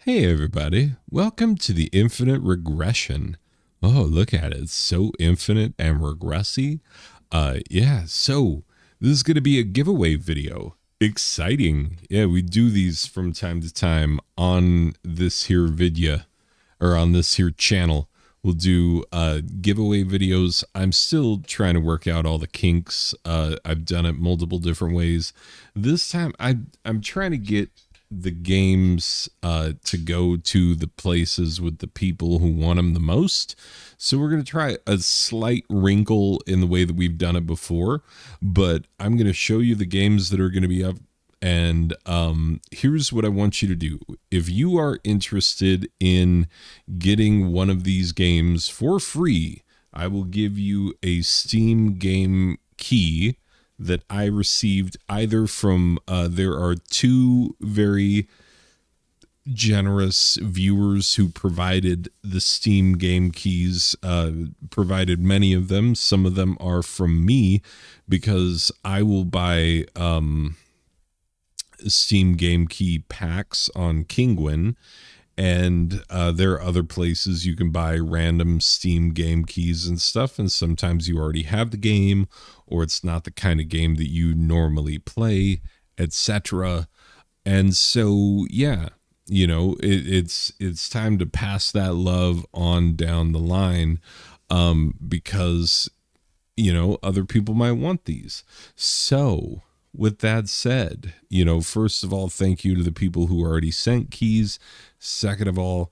Hey everybody, welcome to the Infinite Regression. Oh, look at it, it's so infinite and regressy. So this is going to be a giveaway video. Exciting. Yeah, we do these from time to time on this here video, or on this here channel. We'll do giveaway videos. I'm still trying to work out all the kinks. I've done it multiple different ways. This time I'm trying to get the games to go to the places with the people who want them the most. So we're going to try a slight wrinkle in the way that we've done it before, but I'm going to show you the games that are going to be up. And here's what I want you to do. If you are interested in getting one of these games for free, I will give you a Steam game key that I received either from, there are two very generous viewers who provided the Steam game keys, provided many of them. Some of them are from me because I will buy Steam game key packs on Kinguin. And there are other places you can buy random Steam game keys and stuff. And sometimes you already have the game, or it's not the kind of game that you normally play, etc. And so, yeah, you know, it's time to pass that love on down the line, because, you know, other people might want these. So with that said, you know, first of all, thank you to the people who already sent keys. Second of all,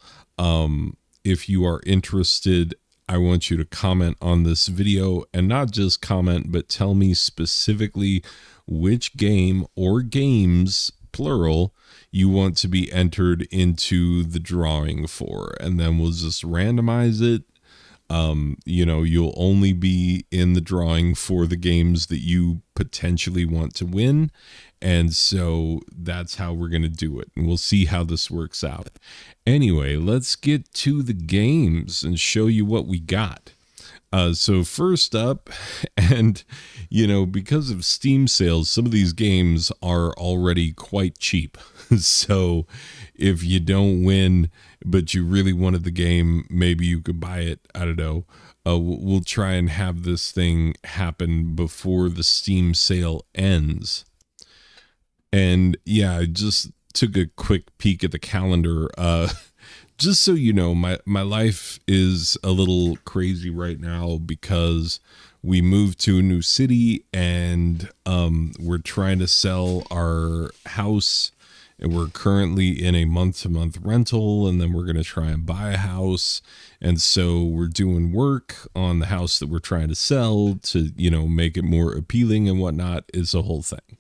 if you are interested, I want you to comment on this video, and not just comment, but tell me specifically which game or games, plural, you want to be entered into the drawing for, and then we'll just randomize it. You know, you'll only be in the drawing for the games that you potentially want to win. And so that's how we're going to do it. And we'll see how this works out. Anyway, let's get to the games and show you what we got. So first up, and, you know, because of Steam sales, some of these games are already quite cheap. So if you don't win, but you really wanted the game, maybe you could buy it. I don't know. We'll try and have this thing happen before the Steam sale ends. And yeah, I just took a quick peek at the calendar. Just so you know, my life is a little crazy right now because we moved to a new city, and we're trying to sell our house. And we're currently in a month-to-month rental, and then we're going to try and buy a house. And so we're doing work on the house that we're trying to sell to, you know, make it more appealing and whatnot. Is a whole thing.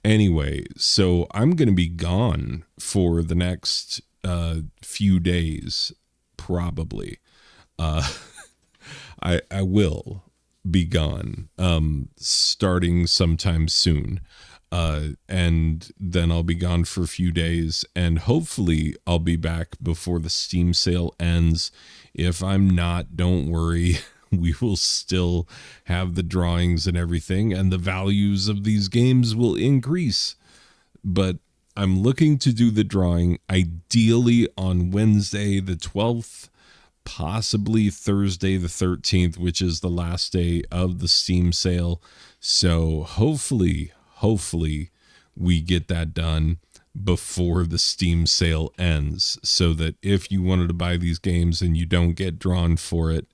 Anyway, so I'm going to be gone for the next few days, probably. I will be gone starting sometime soon. And then I'll be gone for a few days, and hopefully I'll be back before the Steam sale ends. If I'm not, don't worry. We will still have the drawings and everything, and the values of these games will increase. But I'm looking to do the drawing ideally on Wednesday the 12th, possibly Thursday the 13th, which is the last day of the Steam sale. So hopefully we get that done before the Steam sale ends, so that if you wanted to buy these games and you don't get drawn for it,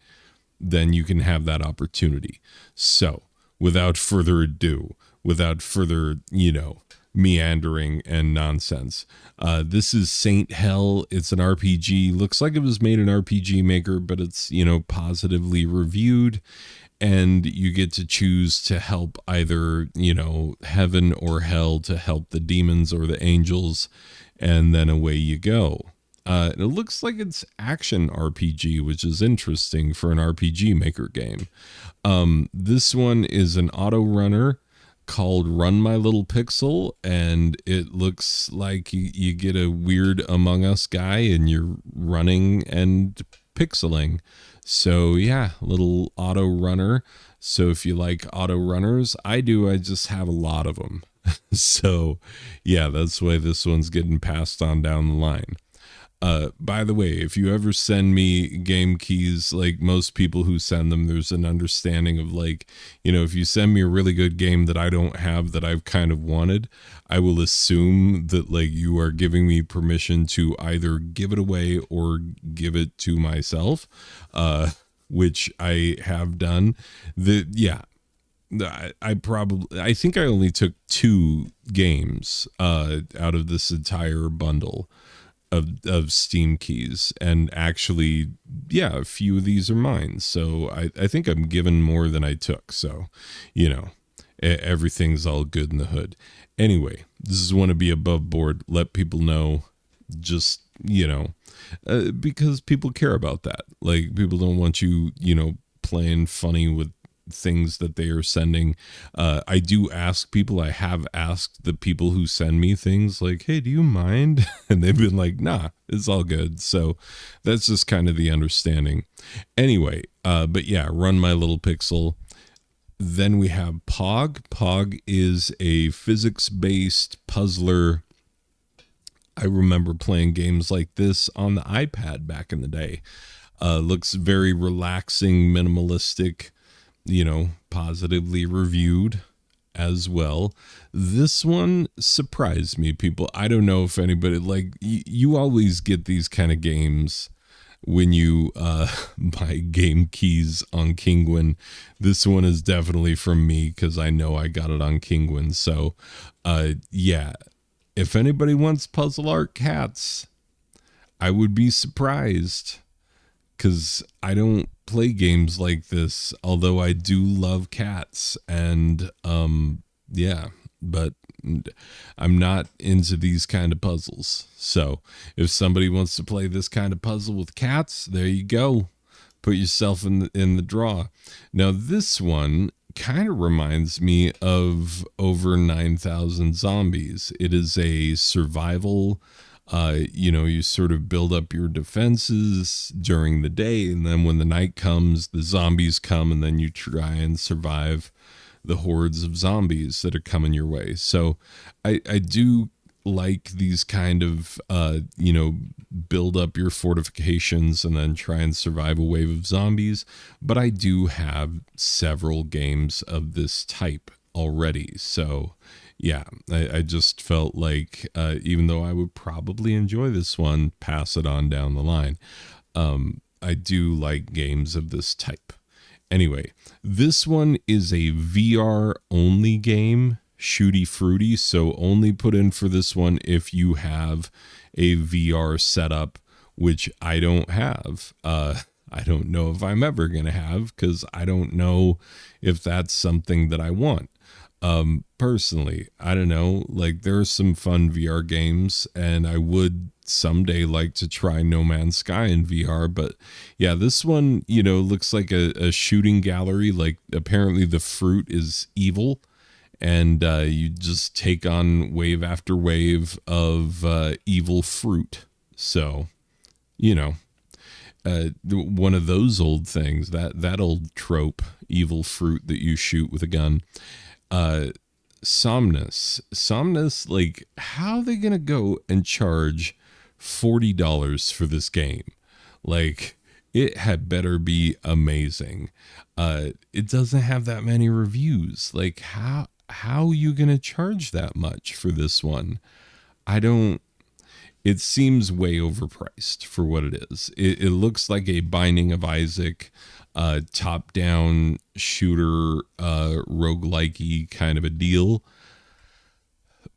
then you can have that opportunity. So without further ado, without further, you know, meandering and nonsense, this is Saint Hell. It's an RPG. Looks like it was made in RPG Maker, but it's, you know, positively reviewed. And you get to choose to help either, you know, heaven or hell, to help the demons or the angels, and then away you go. It looks like it's action RPG, which is interesting for an RPG Maker game. This one is an auto runner called Run My Little Pixel, and it looks like you get a weird Among Us guy and you're running and pixeling. So yeah, little auto runner. So if you like auto runners, I do. I just have a lot of them. So yeah, that's why this one's getting passed on down the line. By the way, if you ever send me game keys, like most people who send them, there's an understanding of like, if you send me a really good game that I don't have that I've kind of wanted, I will assume that like you are giving me permission to either give it away or give it to myself, which I have done. Yeah, I think I only took two games out of this entire bundle of Steam keys, and actually, yeah, a few of these are mine. So I think I'm given more than I took. So, everything's all good in the hood. Anyway, this is want to be above board. Let people know, just because people care about that. Like people don't want you, playing funny with things that they are sending. I do ask people, I have asked the people who send me things like, hey, do you mind? And they've been like, nah, it's all good. So that's just kind of the understanding. Anyway, but yeah, Run My Little Pixel. Then we have Pog. Pog is a physics-based puzzler. I remember playing games like this on the iPad back in the day. Looks very relaxing, minimalistic, positively reviewed as well. This one surprised me, people. I don't know if anybody, like, you always get these kind of games when you buy game keys on Kinguin. This one is definitely from me because I know I got it on Kinguin. So, yeah, if anybody wants puzzle art cats, I would be surprised, because I don't play games like this, although I do love cats. And yeah, but I'm not into these kind of puzzles. So if somebody wants to play this kind of puzzle with cats, there you go. Put yourself in the draw. Now this one kind of reminds me of Over 9,000 Zombies. It is a survival. You sort of build up your defenses during the day, and then when the night comes, the zombies come, and then you try and survive the hordes of zombies that are coming your way. So I do like these kind of, build up your fortifications and then try and survive a wave of zombies. But I do have several games of this type already. So yeah, I just felt like, even though I would probably enjoy this one, pass it on down the line. I do like games of this type. Anyway, this one is a VR only game, Shooty Fruity. So only put in for this one if you have a VR setup, which I don't have. I don't know if I'm ever going to have, because I don't know if that's something that I want. Personally, I don't know, like there are some fun VR games, and I would someday like to try No Man's Sky in VR. But yeah, this one, looks like a shooting gallery. Like apparently the fruit is evil, and you just take on wave after wave of evil fruit. So, one of those old things, that old trope, evil fruit that you shoot with a gun. Somnus, like, how are they gonna go and charge $40 for this game? Like, it had better be amazing. It doesn't have that many reviews. Like, how are you gonna charge that much for this one? It seems way overpriced for what it is. It looks like a Binding of Isaac, top-down shooter, roguelike-y kind of a deal.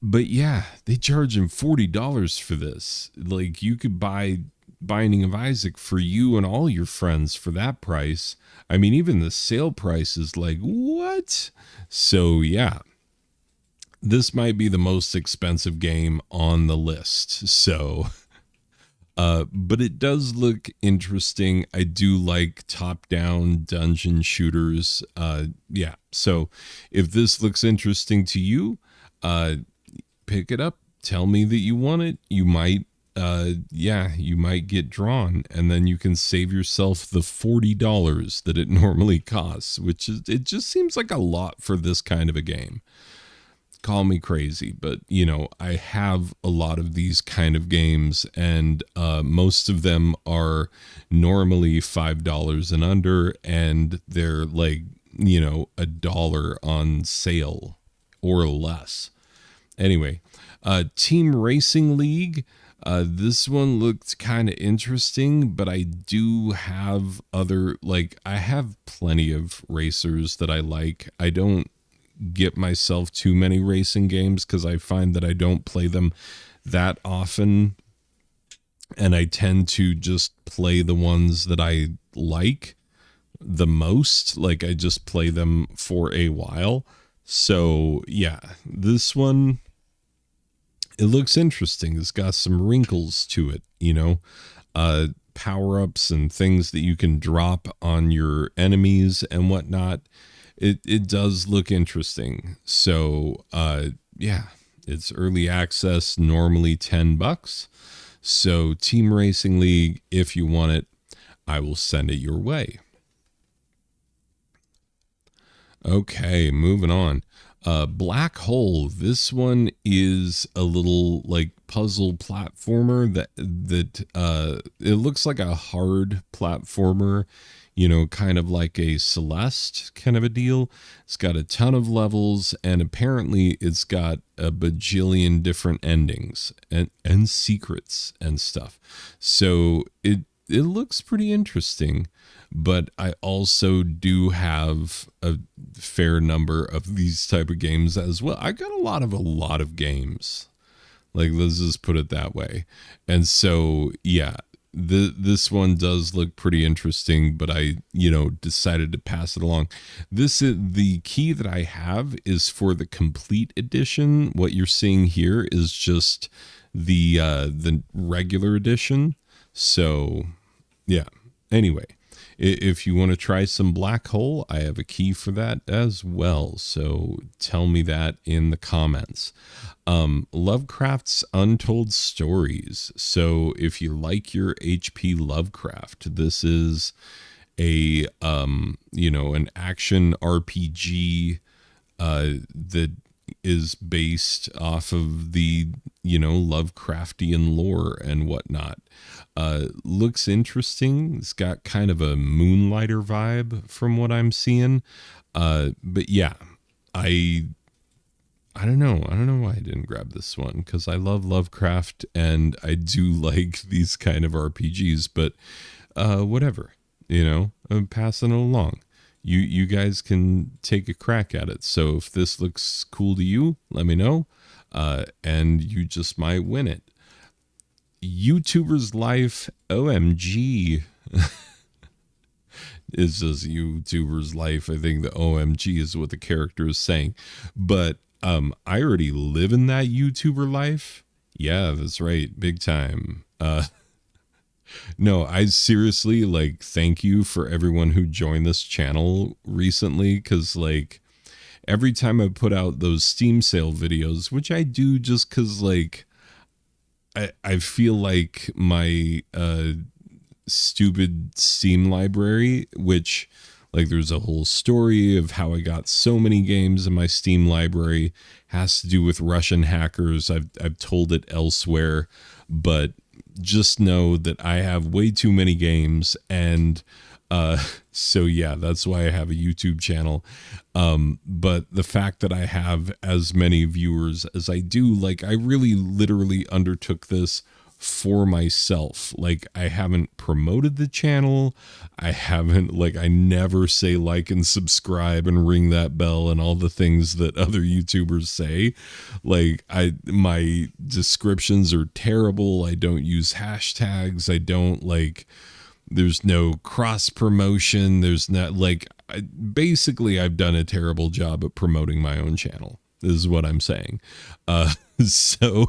But yeah, they charge him $40 for this. Like, you could buy Binding of Isaac for you and all your friends for that price. I mean, even the sale price is like, what? So yeah, this might be the most expensive game on the list. So, but it does look interesting. I do like top-down dungeon shooters. Yeah. So if this looks interesting to you, pick it up. Tell me that you want it. You might, you might get drawn, and then you can save yourself the $40 that it normally costs, which is, it just seems like a lot for this kind of a game. call me crazy, but you know, I have a lot of these kind of games, and most of them are normally $5 and under, and they're like, you know, $1 on sale or less. Anyway, Team Racing League. This one looked kind of interesting, but I do have other, like, I have plenty of racers that I like. I don't get myself too many racing games because I find that I don't play them that often, and I tend to just play the ones that I like the most. Like, I just play them for a while. So yeah, this one, it looks interesting. It's got some wrinkles to it, you know, power-ups and things that you can drop on your enemies and whatnot. It does look interesting. So yeah, it's early access, normally $10. So Team Racing League, if you want it, I will send it your way. Okay, moving on. Blackhole. This one is a little like puzzle platformer that it looks like a hard platformer, you know, kind of like a Celeste kind of a deal. It's got a ton of levels, and apparently it's got a bajillion different endings and secrets and stuff. So it looks pretty interesting, but I also do have a fair number of these type of games as well. I got a lot of games. Like, let's just put it that way. And so, yeah, this one does look pretty interesting, but I, you know, decided to pass it along. This is the key that I have is for the complete edition. What you're seeing here is just the regular edition. So, yeah. Anyway, if you want to try some Blackhole, I have a key for that as well. So tell me that in the comments. Lovecraft's Untold Stories. So if you like your HP Lovecraft, this is a you know, an action RPG that is based off of the, you know, Lovecraftian lore and whatnot. Looks interesting. It's got kind of a Moonlighter vibe from what I'm seeing. But yeah, I don't know. I don't know why I didn't grab this one, because I love Lovecraft and I do like these kind of RPGs, but whatever, you know, I'm passing it along. You guys can take a crack at it. So if this looks cool to you, let me know. And you just might win it. YouTuber's Life, OMG. It's just YouTuber's Life. I think the OMG is what the character is saying. But I already live in that YouTuber life. Yeah, that's right. Big time. No, I seriously, like, thank you for everyone who joined this channel recently, because, like, every time I put out those Steam sale videos, which I do just because, like, I feel like my stupid Steam library, which, like, there's a whole story of how I got so many games in my Steam library, has to do with Russian hackers. I've told it elsewhere, but just know that I have way too many games, and so yeah, that's why I have a YouTube channel. But the fact that I have as many viewers as I do, like, I really literally undertook this for myself. Like, I haven't promoted the channel. I haven't, like, I never say like and subscribe and ring that bell and all the things that other YouTubers say. Like, my descriptions are terrible. I don't use hashtags. I don't, like, there's no cross promotion. There's not, like, basically I've done a terrible job at promoting my own channel, is what I'm saying. So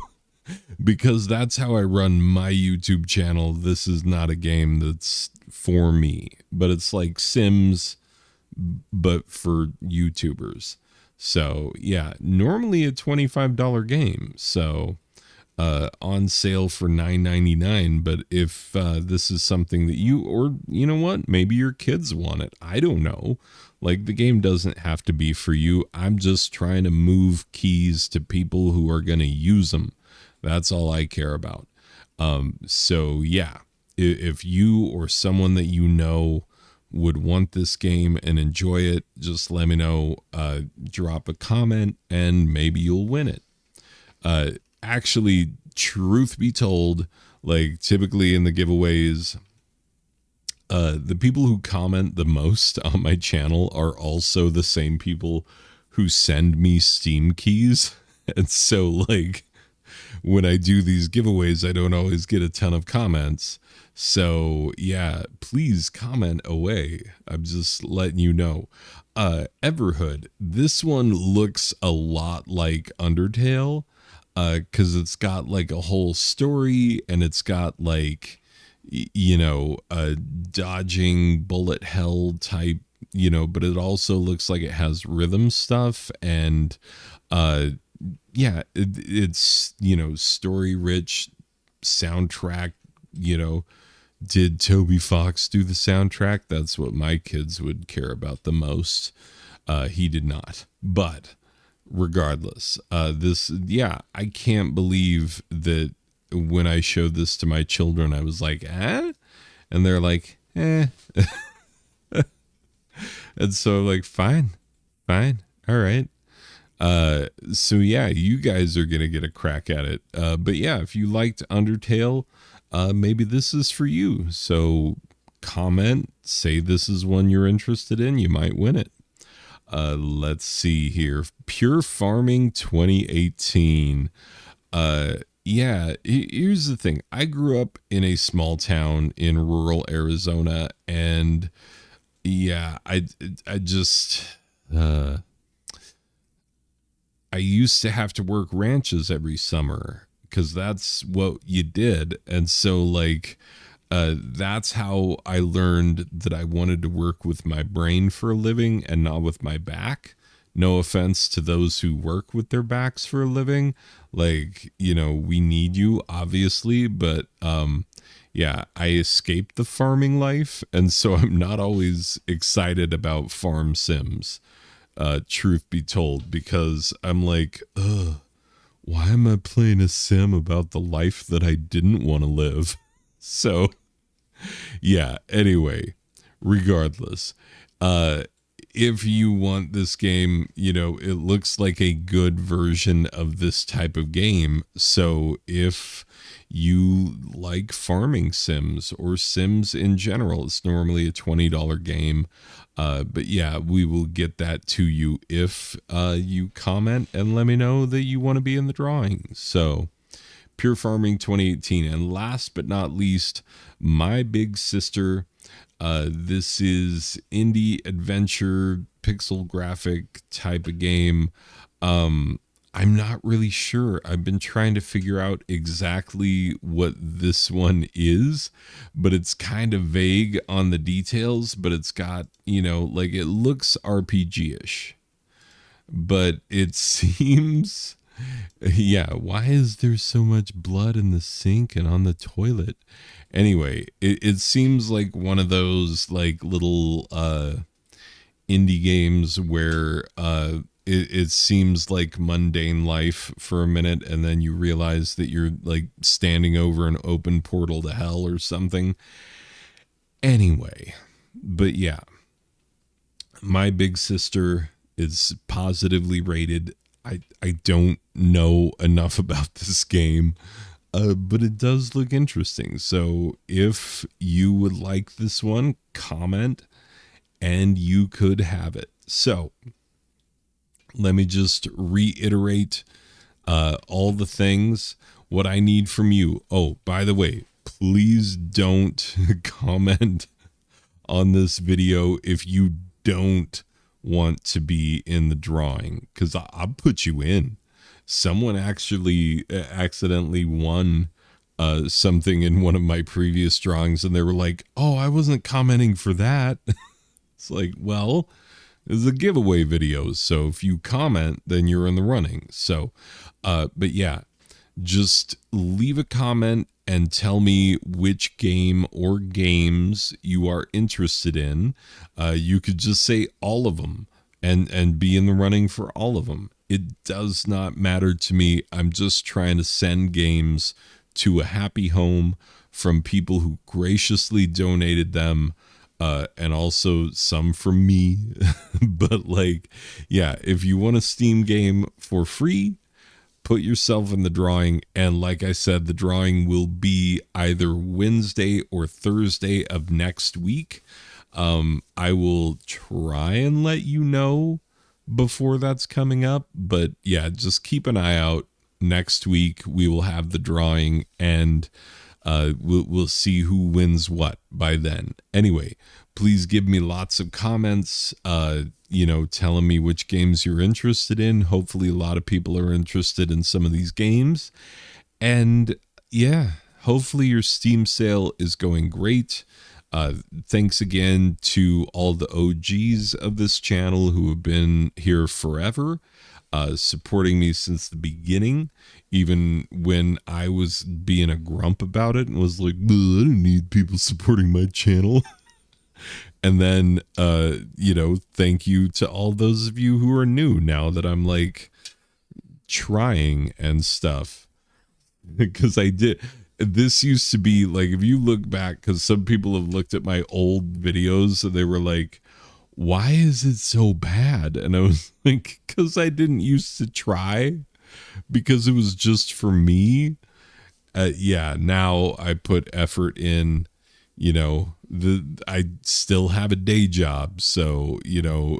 because that's how I run my YouTube channel, this is not a game that's for me, but it's like Sims, but for YouTubers. So yeah, normally a $25 game. So on sale for $9.99. But if this is something that you, or you know what, maybe your kids want it, I don't know, Like, the game doesn't have to be for you. I'm just trying to move keys to people who are going to use them. That's all I care about. So yeah, if you or someone that you know would want this game and enjoy it, just let me know. Drop a comment and maybe you'll win it. Actually, truth be told, like typically in the giveaways, the people who comment the most on my channel are also the same people who send me Steam keys. And so, like, when I do these giveaways, I don't always get a ton of comments. So, yeah, please comment away. I'm just letting you know. Everhood, this one looks a lot like Undertale, because it's got like a whole story and it's got like, a dodging bullet hell type, but it also looks like it has rhythm stuff and, yeah, it's, story rich soundtrack, did Toby Fox do the soundtrack? That's what my kids would care about the most. He did not, but regardless, I can't believe that when I showed this to my children, I was like, eh? And they're like, eh. And so I'm like, fine, all right. So yeah, you guys are gonna get a crack at it. But yeah, if you liked Undertale, maybe this is for you. So comment, say this is one you're interested in. You might win it. Let's see here. Pure Farming 2018. Yeah, here's the thing. I grew up in a small town in rural Arizona, and yeah, I just I used to have to work ranches every summer because that's what you did. And so like that's how I learned that I wanted to work with my brain for a living and not with my back. No offense to those who work with their backs for a living. Like, we need you, obviously, but yeah, I escaped the farming life, and so I'm not always excited about farm sims, truth be told, because I'm like, ugh, why am I playing a sim about the life that I didn't want to live? So yeah, anyway, regardless, if you want this game, it looks like a good version of this type of game. So if you like farming sims or sims in general, it's normally a $20 game. But yeah, we will get that to you if you comment and let me know that you want to be in the drawing. So Pure Farming 2018. And last but not least, My Big Sister. This is indie adventure pixel graphic type of game. I'm not really sure. I've been trying to figure out exactly what this one is, but it's kind of vague on the details, but it's got, like it looks RPG-ish, but it seems, yeah, why is there so much blood in the sink and on the toilet? Anyway, it seems like one of those like little indie games where it seems like mundane life for a minute, and then you realize that you're like standing over an open portal to hell or something. Anyway, but yeah, My Big Sister is positively rated. I don't know enough about this game, but it does look interesting. So if you would like this one, comment and you could have it. So let me just reiterate all the things, what I need from you. Oh, by the way, please don't comment on this video if you don't want to be in the drawing, because I'll put you in. Someone actually accidentally won something in one of my previous drawings, and they were like, oh, I wasn't commenting for that. It's like, well, it's a giveaway video, so if you comment, then you're in the running. So but yeah, just leave a comment and tell me which game or games you are interested in. You could just say all of them and be in the running for all of them. It does not matter to me. I'm just trying to send games to a happy home from people who graciously donated them, and also some from me. But like, yeah, if you want a Steam game for free, put yourself in the drawing. And like I said, the drawing will be either Wednesday or Thursday of next week. I will try and let you know before that's coming up, but yeah, just keep an eye out. Next week we will have the drawing, and we'll see who wins what by then. Anyway, please give me lots of comments, telling me which games you're interested in. Hopefully a lot of people are interested in some of these games. And yeah, hopefully your Steam sale is going great. Thanks again to all the OGs of this channel who have been here forever, supporting me since the beginning, even when I was being a grump about it and was like, I don't need people supporting my channel. And then, thank you to all those of you who are new now that I'm like trying and stuff. Because this used to be like, if you look back, because some people have looked at my old videos and they were like, why is it so bad? And I was like, because I didn't used to try, because it was just for me. Now I put effort in. I still have a day job, so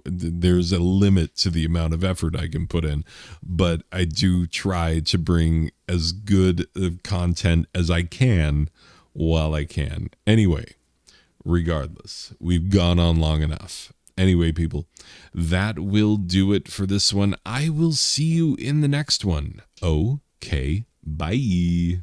there's a limit to the amount of effort I can put in, but I do try to bring as good of content as I can while I can. Anyway, regardless, we've gone on long enough. Anyway, people, that will do it for this one. I will see you in the next one. Okay, bye.